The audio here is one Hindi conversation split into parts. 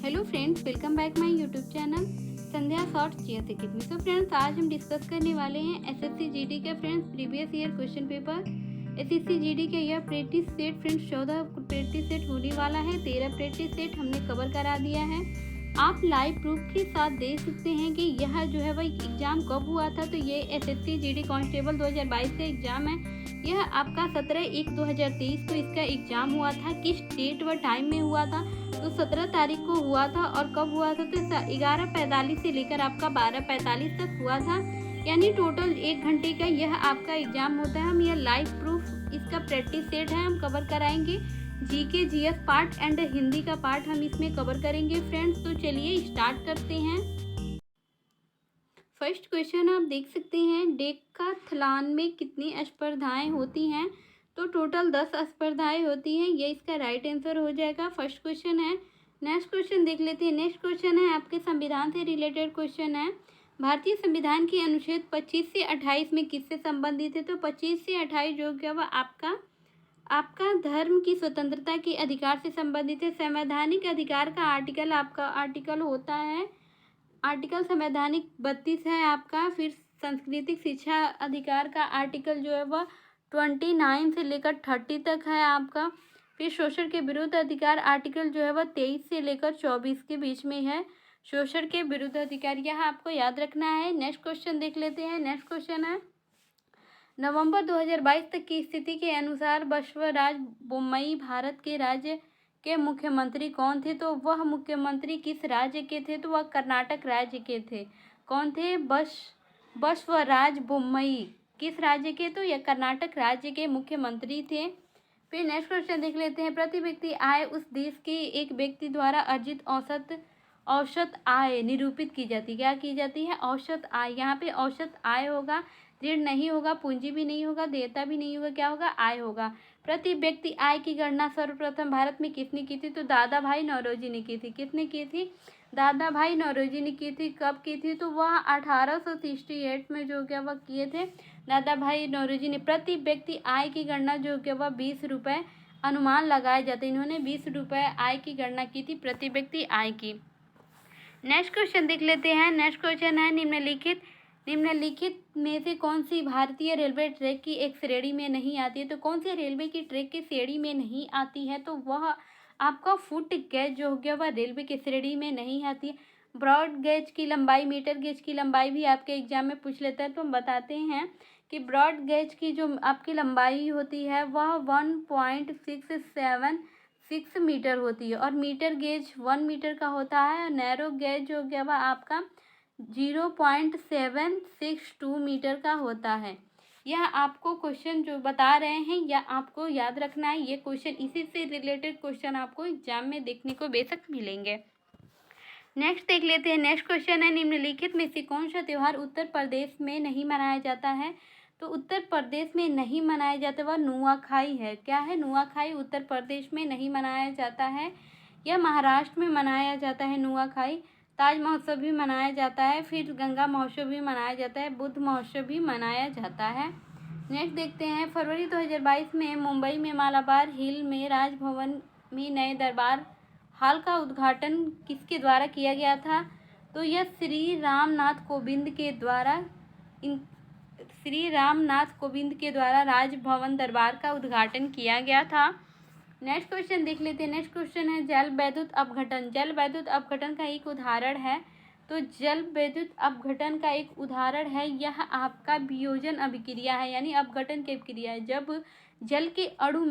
Hello friends, welcome back my YouTube channel Sandhya shorts GS academy. So friends, आज हम डिस्कस करने वाले हैं एसएससी जीडी के friends previous year question paper. SSC GD के यह practice set friends 14 practice set होने वाला है। 13 प्रैक्टिस सेट हमने कवर करा दिया है। आप लाइव प्रूफ के साथ देख सकते हैं कि यह जो है वह एग्ज़ाम कब हुआ था। तो ये एसएससी जीडी कांस्टेबल 2022 का एग्ज़ाम है। यह आपका 17/1/2023 को इसका एग्ज़ाम हुआ था। किस डेट व टाइम में हुआ था? तो 17 तारीख को हुआ था। और कब हुआ था? तो 11:45 से लेकर आपका 12:45 तक हुआ था। यानी टोटल 1 घंटे का यह आपका एग्ज़ाम होता है। हम यह लाइव प्रूफ इसका प्रैक्टिस सेट है, हम कवर कराएंगे। GK GS part and Hindi का पार्ट हम इसमें कवर करेंगे फ्रेंड्स। तो चलिए स्टार्ट करते हैं। फर्स्ट क्वेश्चन आप देख सकते हैं, डेकाथलॉन में कितनी स्पर्धाएं होती हैं? तो टोटल 10 स्पर्धाएं होती हैं। ये इसका राइट आंसर हो जाएगा। फर्स्ट क्वेश्चन है। नेक्स्ट क्वेश्चन देख लेते हैं। नेक्स्ट क्वेश्चन है आपके संविधान से रिलेटेड क्वेश्चन है। भारतीय संविधान की अनुच्छेद 25 से 28 में किससे संबंधित है? तो 25 से 28 जो क्या वह आपका धर्म की स्वतंत्रता के अधिकार से संबंधित है। संवैधानिक अधिकार का आर्टिकल आपका आर्टिकल होता है, आर्टिकल संवैधानिक 32 है आपका। फिर सांस्कृतिक शिक्षा अधिकार का आर्टिकल जो है वह 29 से लेकर 30 तक है आपका। फिर शोषण के विरुद्ध अधिकार आर्टिकल जो है वह 23 से लेकर 24 के बीच में है। शोषण के विरुद्ध अधिकार यह आपको याद रखना है। नेक्स्ट क्वेश्चन देख लेते हैं। नेक्स्ट क्वेश्चन है, नवंबर 2022 तक की स्थिति के अनुसार बसवराज बोम्मई भारत के राज्य के मुख्यमंत्री कौन थे? तो वह मुख्यमंत्री किस राज्य के थे? तो वह कर्नाटक राज्य के थे। कौन थे? बसवराज बोम्मई किस राज्य के? तो यह कर्नाटक राज्य के मुख्यमंत्री थे। फिर नेक्स्ट क्वेश्चन देख लेते हैं। प्रति व्यक्ति आय उस देश के एक व्यक्ति द्वारा अर्जित औसत आय निरूपित की जाती है। क्या की जाती है? औसत आय। यहाँ पे औसत आय होगा, ऋण नहीं होगा, पूंजी भी नहीं होगा, देयता भी नहीं होगा, क्या होगा? आय होगा। प्रति व्यक्ति आय की गणना सर्वप्रथम भारत में किसने की थी? तो दादा भाई नौरोजी ने की थी। किसने की थी? दादा भाई नौरोजी ने की थी। कब की थी? तो वह 1868 में जो क्या वह किए थे दादा भाई नौरोजी ने। प्रति व्यक्ति आय की गणना जो क्या वह 20 रुपये अनुमान लगाए जाते। इन्होंने 20 रुपये आय की गणना की थी, प्रति व्यक्ति आय की। नेक्स्ट क्वेश्चन देख लेते हैं। नेक्स्ट क्वेश्चन है, निम्नलिखित में से कौन सी भारतीय रेलवे ट्रैक की एक श्रेणी में नहीं आती है? तो कौन सी रेलवे की ट्रैक की श्रेणी में नहीं आती है? तो वह आपका फुट गेज जो हो गया वह रेलवे की श्रेणी में नहीं आती है। ब्रॉड गेज की लंबाई, मीटर गेज की लंबाई भी आपके एग्जाम में पूछ लेता है। तो हम बताते हैं कि ब्रॉड गेज की जो आपकी लंबाई होती है वह 1.676 मीटर होती है, और मीटर गेज 1 मीटर का होता है। नैरो गेज जो गया वह आपका 0.762 मीटर का होता है। यह आपको क्वेश्चन जो बता रहे हैं यह आपको याद रखना है। ये क्वेश्चन इसी से रिलेटेड क्वेश्चन आपको एग्जाम में देखने को बेशक मिलेंगे। नेक्स्ट देख लेते हैं। नेक्स्ट क्वेश्चन है, निम्नलिखित में से कौन सा त्यौहार उत्तर प्रदेश में नहीं मनाया जाता है? तो उत्तर प्रदेश में नहीं मनाया जाता वह नुआखाई है। क्या है? नुआखाई उत्तर प्रदेश में नहीं मनाया जाता है। यह महाराष्ट्र में मनाया जाता है नुआखाई। ताज महोत्सव भी मनाया जाता है। फिर गंगा महोत्सव भी मनाया जाता है। बुद्ध महोत्सव भी मनाया जाता है। नेक्स्ट देखते हैं, फरवरी 2022 में मुंबई में मालाबार हिल में राजभवन में नए दरबार हाल का उद्घाटन किसके द्वारा किया गया था? तो यह श्री रामनाथ कोविंद के द्वारा राजभवन दरबार का उद्घाटन किया गया था। नेक्स्ट क्वेश्चन देख लेते हैं। नेक्स्ट क्वेश्चन है, जल वैद्युत अपघटन। जल वैद्युत अपघटन का एक उदाहरण है। तो जल वैद्युत अपघटन का एक उदाहरण है यह आपका वियोजन अभिक्रिया है, यानी अपघटन की अभिक्रिया है। जब जल के अणु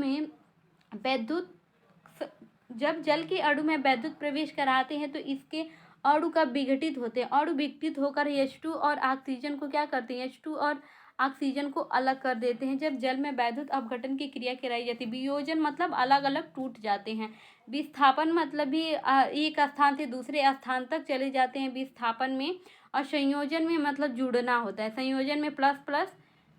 में वैद्युत प्रवेश कराते हैं तो इसके अणु का विघटित होते हैं। अणु विघटित होकर H2 और ऑक्सीजन को क्या करते हैं? H2 और ऑक्सीजन को अलग कर देते हैं। जब जल में वैद्युत अपघटन की क्रिया कराई जाती है। वियोजन मतलब अलग अलग टूट जाते हैं। विस्थापन मतलब भी एक स्थान से दूसरे स्थान तक चले जाते हैं विस्थापन में। और संयोजन में मतलब जुड़ना होता है। संयोजन में प्लस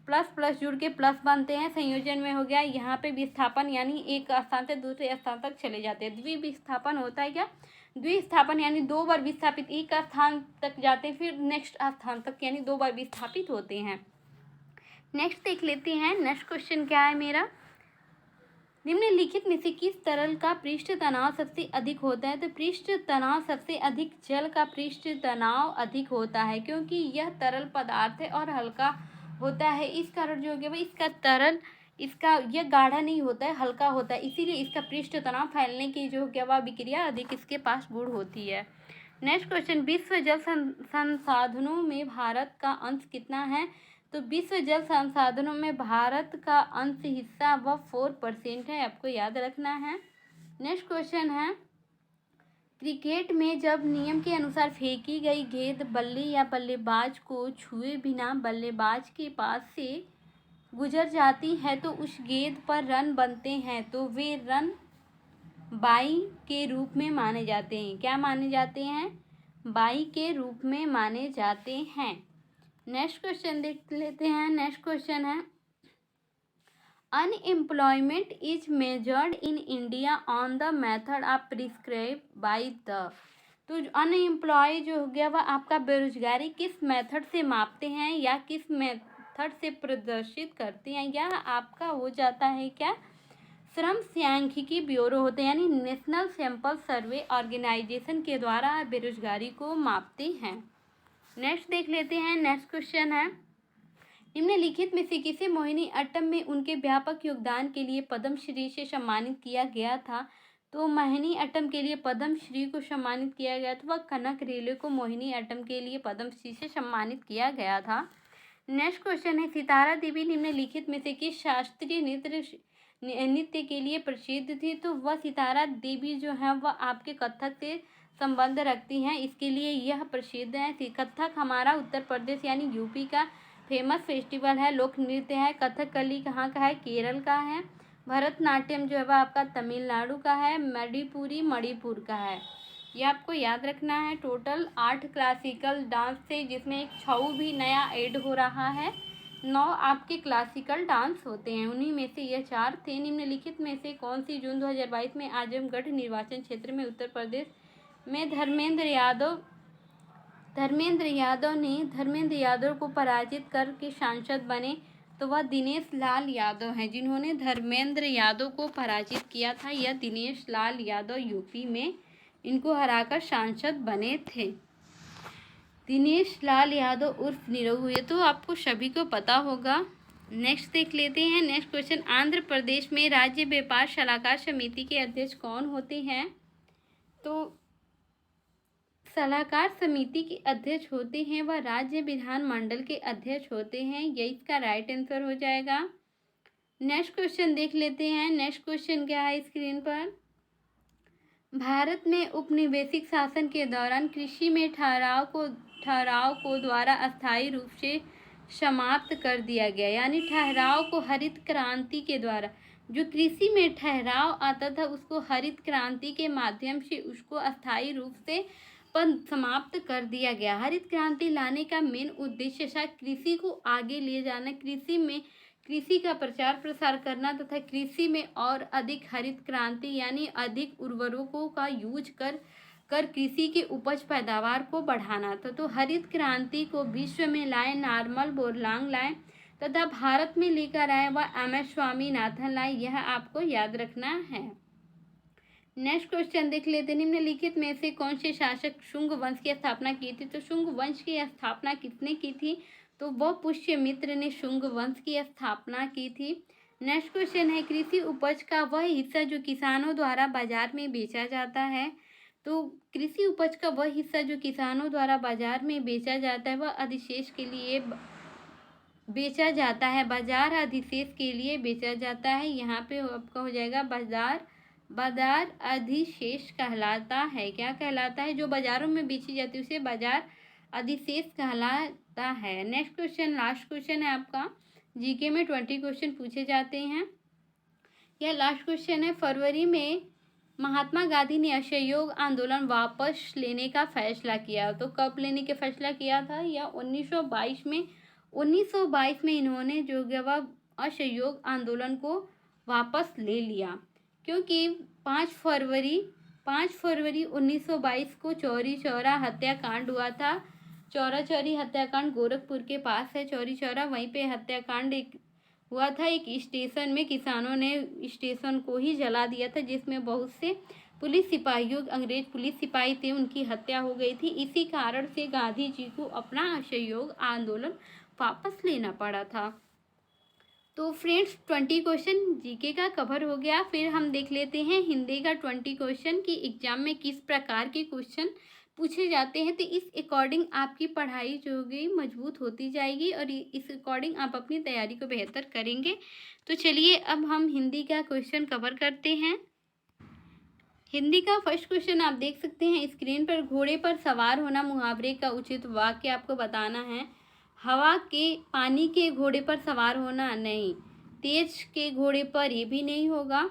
प्लस जुड़ के प्लस बनते हैं। संयोजन में हो गया यहाँ पे विस्थापन, यानी एक स्थान से दूसरे स्थान तक चले जाते हैं। द्विविस्थापन होता है क्या? द्विस्थापन यानी 2 बार विस्थापित एक स्थान तक जाते हैं, फिर नेक्स्ट स्थान तक, यानी 2 बार विस्थापित होते हैं। नेक्स्ट देख लेते हैं। नेक्स्ट क्वेश्चन क्या है मेरा, निम्नलिखित में से किस तरल का पृष्ठ तनाव सबसे अधिक होता है? तो पृष्ठ तनाव सबसे अधिक जल का पृष्ठ तनाव अधिक होता है, क्योंकि यह तरल पदार्थ है और हल्का होता है। इस कारण जो हो गया भाई इसका तरल यह गाढ़ा नहीं होता है, हल्का होता है, इसीलिए इसका पृष्ठ तनाव फैलने की जो हो गया वह विक्रिया अधिक इसके पास गुण होती है। नेक्स्ट क्वेश्चन, विश्व जल संसाधनों में भारत का अंश कितना है? तो विश्व जल संसाधनों में भारत का अंश हिस्सा वह 4% है, आपको याद रखना है। नेक्स्ट क्वेश्चन है, क्रिकेट में जब नियम के अनुसार फेंकी गई गेंद बल्ले या बल्लेबाज को छुए बिना बल्लेबाज के पास से गुजर जाती है तो उस गेंद पर रन बनते हैं, तो वे रन बाई के रूप में माने जाते हैं। क्या माने जाते हैं? बाई के रूप में माने जाते हैं। नेक्स्ट क्वेश्चन देख लेते हैं। नेक्स्ट क्वेश्चन है, unemployment is measured in India on the method of prescribe by the. तो अनएम्प्लॉय जो हो गया वह आपका बेरोजगारी किस मेथड से मापते हैं या किस मेथड से प्रदर्शित करते हैं? यह आपका हो जाता है क्या? श्रम सांख्यिकी ब्यूरो होते हैं, यानी नेशनल सैंपल सर्वे ऑर्गेनाइजेशन के द्वारा बेरोजगारी को मापते हैं। नेक्स्ट देख लेते हैं। नेक्स्ट क्वेश्चन है, निम्नलिखित में से किसे मोहिनीअट्टम में उनके व्यापक योगदान के लिए पद्मश्री से सम्मानित किया गया था? तो मोहिनीअट्टम के लिए पद्मश्री को सम्मानित किया गया था, वह कनक रेले को मोहिनीअट्टम के लिए पद्मश्री से सम्मानित किया गया था। नेक्स्ट क्वेश्चन है, सितारा देवी निम्नलिखित में से किस शास्त्रीय नृत्य के लिए प्रसिद्ध थी? तो वह सितारा देवी जो है वह आपके कथक से संबंध रखती हैं, इसके लिए यह प्रसिद्ध है। कथक हमारा उत्तर प्रदेश यानी यूपी का फेमस फेस्टिवल है, लोक नृत्य है। कथकली कहाँ का है? केरल का है। भरतनाट्यम जो है वह आपका तमिलनाडु का है। मणिपुरी मणिपुर का है। ये आपको याद रखना है। टोटल 8 क्लासिकल डांस थे, जिसमें एक छऊ भी नया ऐड हो रहा है। 9 आपके क्लासिकल डांस होते हैं, उन्हीं में से यह 4 थे। निम्नलिखित में से कौन सी जून 2022 में आजमगढ़ निर्वाचन क्षेत्र में उत्तर प्रदेश में धर्मेंद्र यादव को पराजित करके सांसद बने? तो वह दिनेश लाल यादव हैं, जिन्होंने धर्मेंद्र यादव को पराजित किया था। यह दिनेश लाल यादव यूपी में इनको हराकर सांसद बने थे। दिनेश लाल यादव उर्फ निरहु, ये तो आपको सभी को पता होगा। नेक्स्ट देख लेते हैं। नेक्स्ट क्वेश्चन, आंध्र प्रदेश में राज्य व्यापार सलाहकार समिति के अध्यक्ष कौन होते हैं? तो सलाहकार समिति के अध्यक्ष होते हैं वह राज्य विधानमंडल के अध्यक्ष होते हैं, यही इसका राइट आंसर हो जाएगा। नेक्स्ट क्वेश्चन देख लेते हैं। नेक्स्ट क्वेश्चन क्या है स्क्रीन पर, भारत में उपनिवेशिक शासन के दौरान कृषि में ठहराव को द्वारा अस्थायी रूप से समाप्त कर दिया गया, यानी ठहराव को हरित क्रांति के द्वारा जो कृषि में ठहराव आता था उसको हरित क्रांति के माध्यम से उसको अस्थायी रूप से समाप्त कर दिया गया। हरित क्रांति लाने का मेन उद्देश्य था कृषि को आगे ले जाना, कृषि का प्रचार प्रसार करना तथा कृषि में और अधिक हरित क्रांति यानी अधिक उर्वरकों का यूज कर कृषि के उपज पैदावार को बढ़ाना था। तो हरित क्रांति को विश्व में लाए नॉर्मन बोरलॉग लाए तथा भारत में लेकर आए वह MS स्वामीनाथन लाए, यह आपको याद रखना है। नेक्स्ट क्वेश्चन देख लेते हैं। निम्नलिखित में से कौन से शासक शुंग वंश की स्थापना की थी? तो शुंग वंश की स्थापना किसने की थी? तो वह पुष्यमित्र ने शुंग वंश की स्थापना की थी। नेक्स्ट क्वेश्चन है, कृषि उपज का वह हिस्सा जो किसानों द्वारा बाजार में बेचा जाता है। तो कृषि उपज का वह हिस्सा जो किसानों द्वारा बाजार में बेचा जाता है वह अधिशेष के लिए बेचा जाता है, बाजार अधिशेष के लिए बेचा जाता है। यहाँ पे आपका हो जाएगा बाजार अधिशेष कहलाता है। क्या कहलाता है? जो बाजारों में बेची जाती है उसे बाजार अधिशेष कहलाता है। नेक्स्ट क्वेश्चन लास्ट क्वेश्चन है आपका, जीके में 20 क्वेश्चन पूछे जाते हैं। यह लास्ट क्वेश्चन है, फरवरी में महात्मा गांधी ने असहयोग आंदोलन वापस लेने का फैसला किया। तो कब लेने का फैसला किया था? या 1922 में। 1922 में इन्होंने जो वह असहयोग आंदोलन को वापस ले लिया, क्योंकि 5 फरवरी 1922 को चौरी चौरा हत्याकांड हुआ था। चौरा चौरी हत्याकांड गोरखपुर के पास है चौरी चौरा, वहीं पे हत्याकांड एक हुआ था। एक स्टेशन में किसानों ने स्टेशन को ही जला दिया था, जिसमें बहुत से पुलिस सिपाहियों, अंग्रेज पुलिस सिपाही थे, उनकी हत्या हो गई थी। इसी कारण से गांधी जी को अपना असहयोग आंदोलन वापस लेना पड़ा था। तो फ्रेंड्स 20 क्वेश्चन जीके का कवर हो गया। फिर हम देख लेते हैं हिंदी का 20 क्वेश्चन कि एग्जाम में किस प्रकार के क्वेश्चन पूछे जाते हैं। तो इस अकॉर्डिंग आपकी पढ़ाई जो होगी मजबूत होती जाएगी और इस अकॉर्डिंग आप अपनी तैयारी को बेहतर करेंगे। तो चलिए अब हम हिंदी का क्वेश्चन कवर करते हैं। हिंदी का फर्स्ट क्वेश्चन आप देख सकते हैं स्क्रीन पर। घोड़े पर सवार होना मुहावरे का उचित वाक्य आपको बताना है। हवा के पानी के घोड़े पर सवार होना नहीं, तेज के घोड़े पर ये भी नहीं होगा।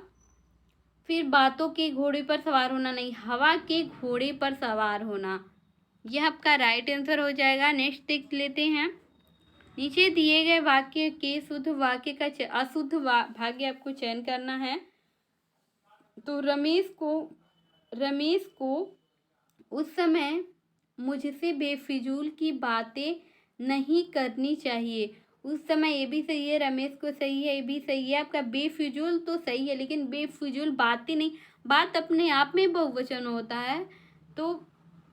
फिर बातों के घोड़े पर सवार होना नहीं, हवा के घोड़े पर सवार होना, यह आपका राइट आंसर हो जाएगा। नेक्स्ट देख लेते हैं। नीचे दिए गए वाक्य के शुद्ध वाक्य का अशुद्ध भाग्य आपको चयन करना है। तो रमेश को उस समय मुझसे बेफिजूल की बातें नहीं करनी चाहिए। उस समय ये भी सही है, रमेश को सही है, ये भी सही है। आपका बेफिजूल तो सही है, लेकिन बेफिजूल बातें नहीं, बात अपने आप में बहुवचन होता है, तो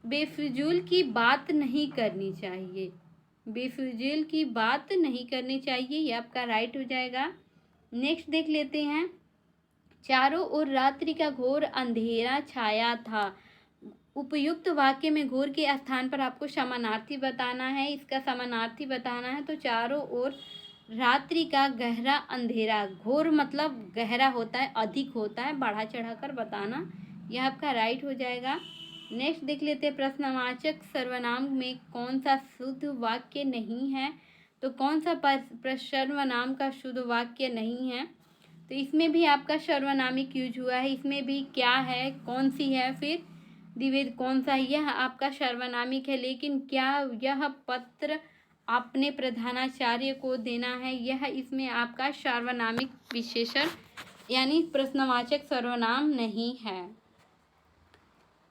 बेफिजूल की बात नहीं करनी चाहिए। बेफिजूल की बात नहीं करनी चाहिए, ये आपका राइट हो जाएगा। नेक्स्ट देख लेते हैं। चारों ओर रात्रि का घोर अंधेरा छाया था। उपयुक्त वाक्य में घोर के स्थान पर आपको समानार्थी बताना है। इसका समानार्थी बताना है। तो चारों ओर रात्रि का गहरा अंधेरा, घोर मतलब गहरा होता है, अधिक होता है, बढ़ा चढ़ा कर बताना, यह आपका राइट हो जाएगा। नेक्स्ट देख लेते हैं। प्रश्नवाचक सर्वनाम में कौन सा शुद्ध वाक्य नहीं है। तो कौन सा सर्वनाम का शुद्ध वाक्य नहीं है। तो इसमें भी आपका सर्वनामिक यूज हुआ है। इसमें भी क्या है, कौन सी है, फिर द्विवेद कौन सा है, यह आपका सर्वनामिक है। लेकिन क्या यह पत्र आपने प्रधानाचार्य को देना है, यह इसमें आपका सर्वनामिक विशेषण यानी प्रश्नवाचक सर्वनाम नहीं है।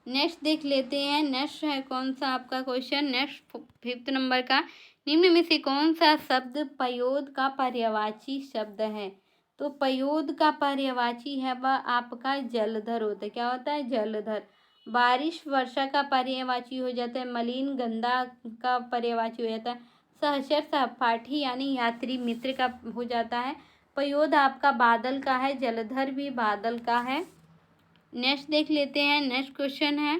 नेक्स्ट देख लेते हैं। नेक्स्ट है कौन सा आपका क्वेश्चन, नेक्स्ट 5th नंबर का। निम्न में से कौन सा शब्द पयोद का पर्यायवाची शब्द है। तो पयोद का पर्यायवाची है वह आपका जलधर होता है। क्या होता है, जलधर। बारिश वर्षा का पर्यायवाची हो जाता है। मलिन गंदा का पर्यायवाची हो जाता है। सहचर सहपाठी यानी यात्री मित्र का हो जाता है। पयोद आपका बादल का है, जलधर भी बादल का है। नेक्स्ट देख लेते हैं। नेक्स्ट क्वेश्चन है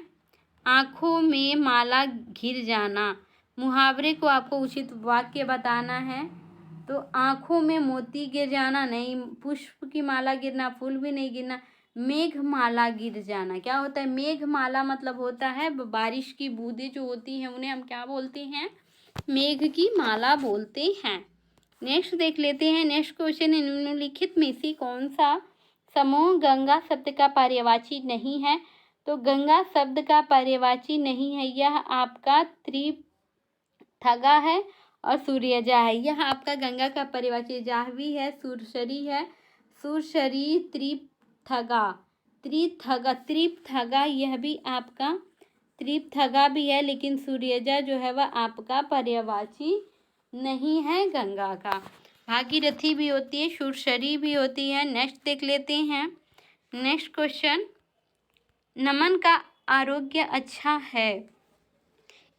आँखों में माला घिर जाना। मुहावरे को आपको उचित वाक्य बताना है। तो आँखों में मोती गिर जाना नहीं, पुष्प की माला गिरना, फूल भी नहीं गिरना, मेघ माला गिर जाना। क्या होता है, मेघ माला मतलब होता है बारिश की बूंदें जो होती हैं उन्हें हम क्या बोलते हैं, मेघ की माला बोलते हैं। नेक्स्ट देख लेते हैं। नेक्स्ट क्वेश्चन है निम्नलिखित में से कौन सा समूह गंगा शब्द का पर्यायवाची नहीं है। तो गंगा शब्द का पर्यायवाची नहीं है, यह आपका त्रिथगा है और सूर्यजा है। यह आपका गंगा का पर्यायवाची जाह्नवी है, सुरसरी है, सुरसरी, त्रिथगा यह भी आपका त्रिथगा भी है, लेकिन सूर्यजा जो है वह आपका पर्यायवाची नहीं है गंगा का। भागीरथी भी होती है, सुरसरी भी होती है। नेक्स्ट देख लेते हैं। नेक्स्ट क्वेश्चन नमन का आरोग्य अच्छा है।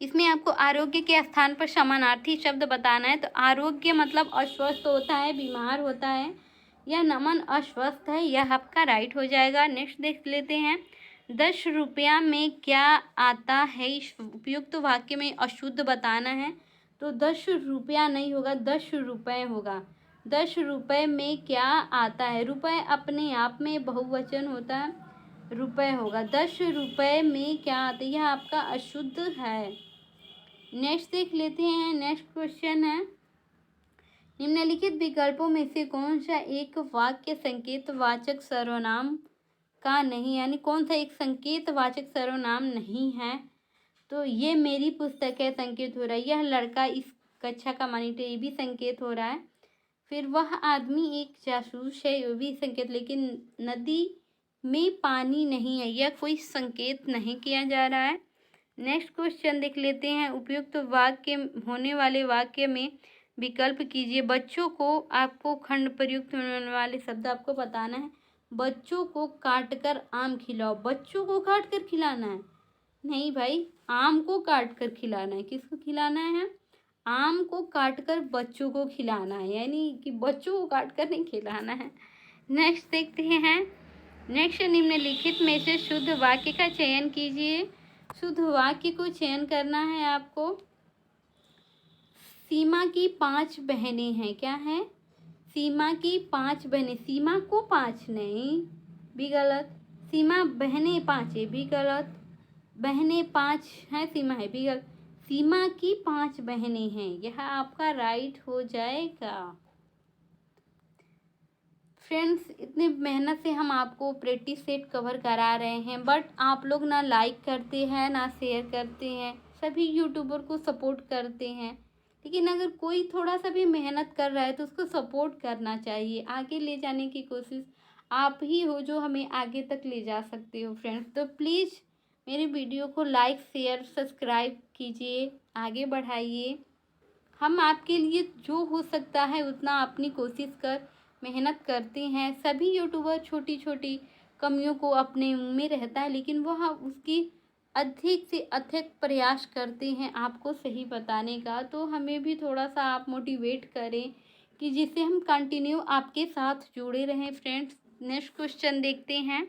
इसमें आपको आरोग्य के स्थान पर समानार्थी शब्द बताना है। तो आरोग्य मतलब अस्वस्थ होता है, बीमार होता है, यह नमन अस्वस्थ है, यह आपका राइट हो जाएगा। नेक्स्ट देख लेते हैं। 10 रुपया में क्या आता है, इस उपयुक्त वाक्य में अशुद्ध बताना है। तो 10 रुपया नहीं होगा, 10 रुपये होगा। 10 रुपये में क्या आता है, रुपये अपने आप में बहुवचन होता है, रुपये होगा। 10 रुपये में क्या आता है, यह आपका अशुद्ध है। नेक्स्ट देख लेते हैं। नेक्स्ट क्वेश्चन है निम्नलिखित विकल्पों में से कौन सा एक वाक्य संकेतवाचक सर्वनाम का नहीं, यानी कौन सा एक संकेतवाचक सर्वनाम नहीं है। तो ये मेरी पुस्तक है संकेत हो रहा है, यह लड़का इस कक्षा का मॉनिटर ये भी संकेत हो रहा है, फिर वह आदमी एक जासूस है ये भी संकेत, लेकिन नदी में पानी नहीं है, यह कोई संकेत नहीं किया जा रहा है। नेक्स्ट क्वेश्चन देख लेते हैं। उपयुक्त वाक्य होने वाले वाक्य में विकल्प कीजिए। बच्चों को आपको खंड प्रयुक्त होने वाले शब्द आपको बताना है। बच्चों को काटकर आम खिलाओ। बच्चों को काट कर खिलाना है? नहीं भाई, आम को काट कर खिलाना है। किसको खिलाना है? आम को काट कर बच्चों को खिलाना है, यानी कि बच्चों को काट कर नहीं खिलाना है। नेक्स्ट देखते हैं। नेक्स्ट, निम्नलिखित में से शुद्ध वाक्य का चयन कीजिए। शुद्ध वाक्य को चयन करना है आपको। सीमा की 5 बहनें हैं। क्या है? सीमा की 5 बहनें। सीमा को 5 नहीं, भी गलत। सीमा बहनें 5 है, भी गलत। बहनें 5 हैं, सीमा है, भी गलत। सीमा की 5 बहनें हैं, यह आपका राइट हो जाएगा। फ्रेंड्स, इतनी मेहनत से हम आपको प्रैक्टिस सेट कवर करा रहे हैं, बट आप लोग ना लाइक करते हैं ना शेयर करते हैं। सभी यूट्यूबर को सपोर्ट करते हैं, लेकिन अगर कोई थोड़ा सा भी मेहनत कर रहा है तो उसको सपोर्ट करना चाहिए। आगे ले जाने की कोशिश आप ही हो जो हमें आगे तक ले जा सकते हो फ्रेंड्स। तो प्लीज़ मेरे वीडियो को लाइक शेयर सब्सक्राइब कीजिए, आगे बढ़ाइए। हम आपके लिए जो हो सकता है उतना अपनी कोशिश कर मेहनत करते हैं। सभी यूट्यूबर छोटी छोटी कमियों को अपने में रहता है, लेकिन वह उसकी अधिक से अधिक प्रयास करते हैं आपको सही बताने का। तो हमें भी थोड़ा सा आप मोटिवेट करें कि जिससे हम कंटिन्यू आपके साथ जुड़े रहें फ्रेंड्स। नेक्स्ट क्वेश्चन देखते हैं।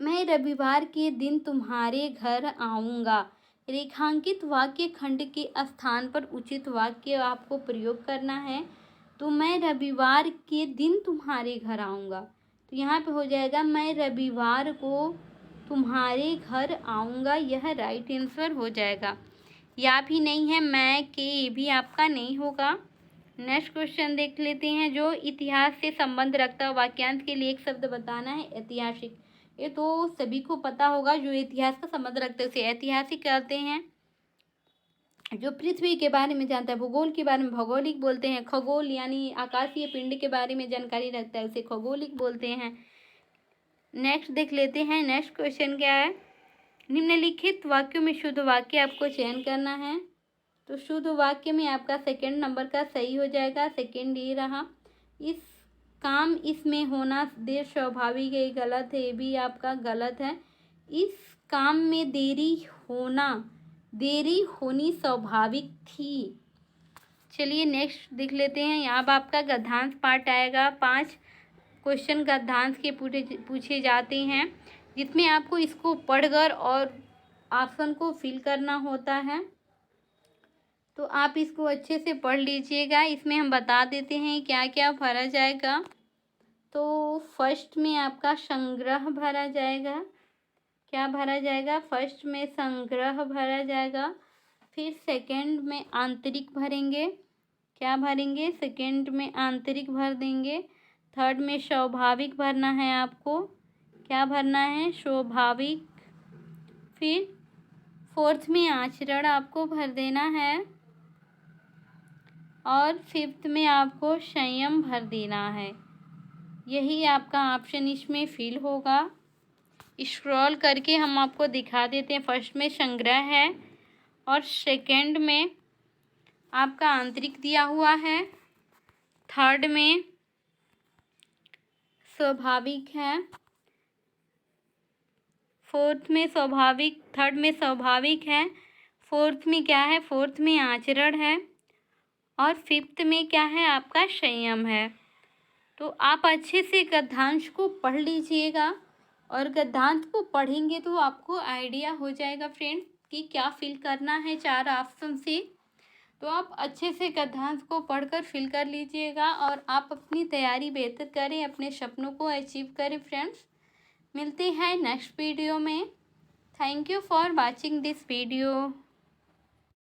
मैं रविवार के दिन तुम्हारे घर आऊँगा। रेखांकित वाक्य खंड के स्थान पर उचित वाक्य आपको प्रयोग करना है। तो मैं रविवार के दिन तुम्हारे घर आऊँगा, तो यहाँ पे हो जाएगा मैं रविवार को तुम्हारे घर आऊँगा, यह राइट आंसर हो जाएगा। या भी नहीं है, मैं के ये भी आपका नहीं होगा। नेक्स्ट क्वेश्चन देख लेते हैं। जो इतिहास से संबंध रखता है, वाक्यांश के लिए एक शब्द बताना है। ऐतिहासिक, ये तो सभी को पता होगा। जो इतिहास का संबंध रखते हैं उसे ऐतिहासिक कहते हैं। जो पृथ्वी के बारे में जानता है, भूगोल के बारे में भौगोलिक बोलते हैं। खगोल यानी आकाशीय पिंड के बारे में जानकारी रखता है उसे खगोलिक बोलते हैं। नेक्स्ट देख लेते हैं। नेक्स्ट क्वेश्चन क्या है। निम्नलिखित वाक्यों में शुद्ध वाक्य आपको चयन करना है। तो शुद्ध वाक्य में आपका सेकंड नंबर का सही हो जाएगा। सेकंड ये रहा। इस काम इसमें होना देर स्वाभाविक है, गलत है, ये भी आपका गलत है। इस काम में देरी होनी स्वाभाविक थी। चलिए नेक्स्ट देख लेते हैं। यहाँ पर आपका गद्यांश पार्ट आएगा। 5 क्वेश्चन गद्यांश के पूछे जाते हैं, जिसमें आपको इसको पढ़कर और ऑप्शन को फिल करना होता है। तो आप इसको अच्छे से पढ़ लीजिएगा। इसमें हम बता देते हैं क्या क्या भरा जाएगा। तो फर्स्ट में आपका संग्रह भरा जाएगा। क्या भरा जाएगा? फर्स्ट में संग्रह भरा जाएगा। फिर सेकंड में आंतरिक भरेंगे। क्या भरेंगे? सेकंड में आंतरिक भर देंगे। थर्ड में स्वाभाविक भरना है आपको। क्या भरना है? स्वाभाविक। फिर फोर्थ में आचरण आपको भर देना है। और फिफ्थ में आपको संयम भर देना है। यही आपका ऑप्शन इसमें फिल होगा। स्क्रॉल करके हम आपको दिखा देते हैं। फर्स्ट में संग्रह है और सेकंड में आपका आंतरिक दिया हुआ है। थर्ड में स्वाभाविक है। फोर्थ में स्वाभाविक, थर्ड में स्वाभाविक है। फोर्थ में क्या है? फोर्थ में आचरण है। और फिफ्थ में क्या है? आपका संयम है। तो आप अच्छे से गद्यांश को पढ़ लीजिएगा, और गद्यांश को पढ़ेंगे तो आपको आइडिया हो जाएगा फ्रेंड्स कि क्या फिल करना है 4 ऑप्शन से। तो आप अच्छे से गद्यांश को पढ़कर फिल कर लीजिएगा और आप अपनी तैयारी बेहतर करें, अपने सपनों को अचीव करें फ्रेंड्स। मिलते हैं नेक्स्ट वीडियो में। Thank you for watching this video.